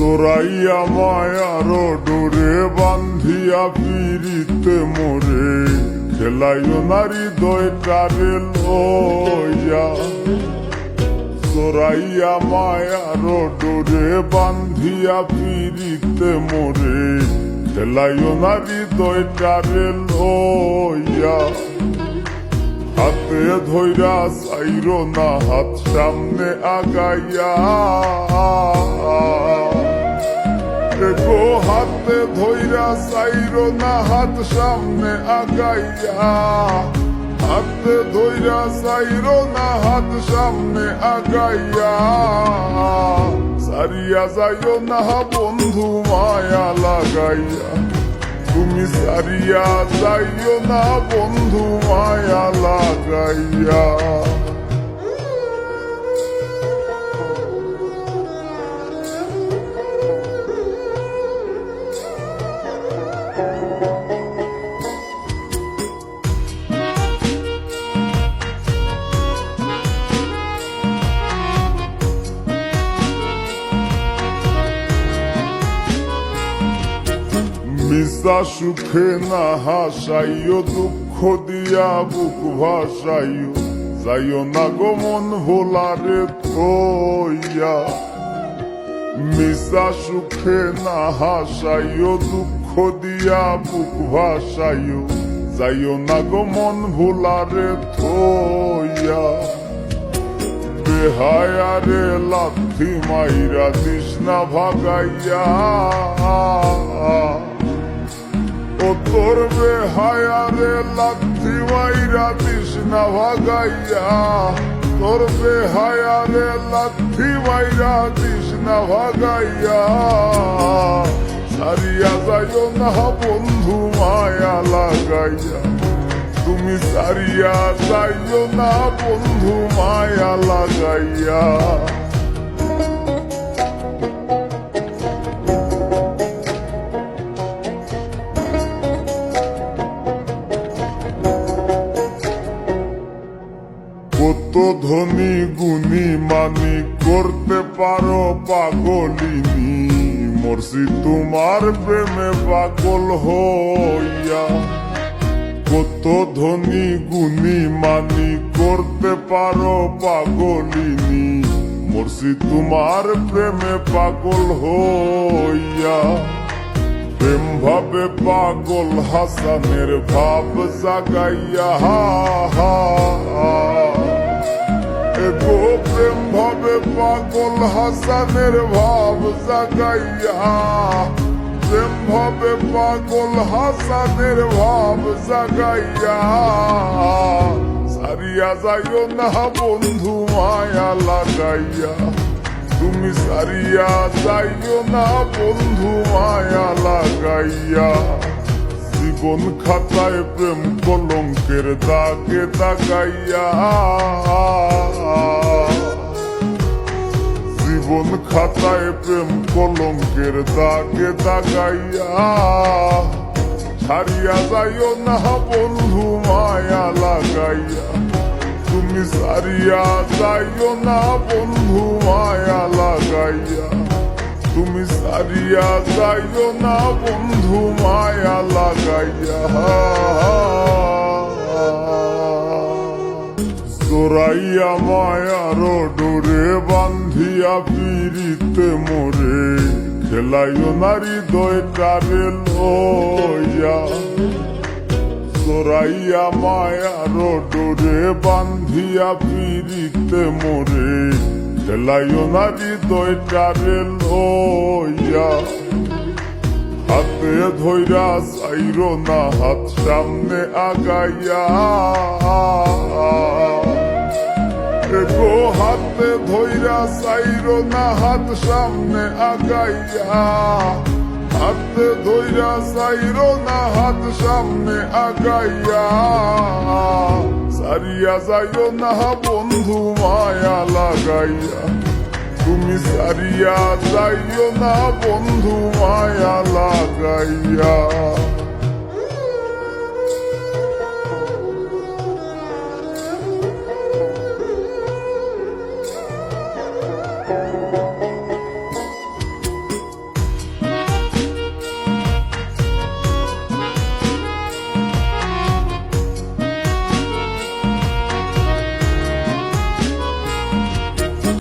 জোড়াইয়া মায়ার ডোরে বান্ধিয়া পিরিতে মোরে খেলাইও নারী দয়টারে লইয়া। জোড়াইয়া মায়ার ডোরে বান্ধিয়া পিরিতে মোরে খেলাইও নারী দয়টারে লইয়া। হাতে ধইরা চাইরো না হাত সামনে আগাইয়া। গো হাতে ধইরা চাইরো না হাত সামনে আগাইয়া। হাতে ধইরা চাইরো না হাত সামনে আগাইয়া। সারিয়া যাইও না বন্ধু মায়া লাগাইয়া। তুমি সারিয়া যাইও না বন্ধু মায়া লাগাইয়া। মিশা সুখে না হাসাইও দুঃখ দিয়া বুক ভাসাইও। যাইও না গো মন ভোলারে থইয়া। মিশা সুখে না হাসাইও দুঃখ দিয়া বুক ভাসাইও। যাইও না গো মন ভোলারে থইয়া। বেহায়ারে লাথি মাইরা দিস না ভাগাইয়া। ও তোর বেহায়ারে লাথি মাইরা দিস না ভাগাইয়া। তোর বেহায়ারে লাথি মাইরা দিস না ভাগাইয়া। সারিয়া যাইও না বন্ধু মায়া লাগাইয়া। তুমি সারিয়া যাইও না বন্ধু মায়া লাগাইয়া। কত ধনী গুণী মানি করতে পারো পাগলিনী। মরছি তোমার প্রেমে পাগল হইয়া। কত ধনী গুণী মানি করতে পারো পাগলিনী। মরছি তোমার প্রেমে পাগল হইয়া। প্রেম ভাবে পাগল হাসানের ভাব জাগাইয়া। গো প্রেম ভাবে পাগল হাসানের ভাব জাগাইয়া। প্রেম ভাবে পাগল হাসানের ভাব জাগাইয়া। সারিয়া যাইও না বন্ধু মায়া লাগাইয়া। তুমি সারিয়া যাইও না বন্ধু মায়া লাগাইয়া। জীবন খাতায় প্রেম কলঙ্কের দাগে দাগাইয়া। জীবন খাতায় প্রেম কলঙ্কের দাগে দাগাইয়া। ছাড়িয়া যাইও না বন্ধু মায়া লাগাইয়া। তুমি সারিয়া যাইও না বন্ধু মায়া লাগাইয়া। তুমি সারিয়া যাইও না বন্ধু মায়া লাগাইয়া। জোড়াইয়া মায়ার ডোরে বান্ধিয়া পিরিতে মোরে খেলাইও নারী দয়টারে লইয়া। জোড়াইয়া মায়ার ডোরে বান্ধিয়া পিরিতে মোরে খেলাইও নারী দয়টারে লইয়া। হাতে ধইরা চাইরো না হাত সামনে আগাইয়া। গো হাতে ধইরা চাইরো না হাত সামনে আগাইয়া। হাতে ধইরা চাইরো না হাত সামনে আগাইয়া। সারিয়া যাইও না বন্ধু মায়া লাগাইয়া। তুমি সারিয়া যাইও না বন্ধু মায়া লাগাইয়া।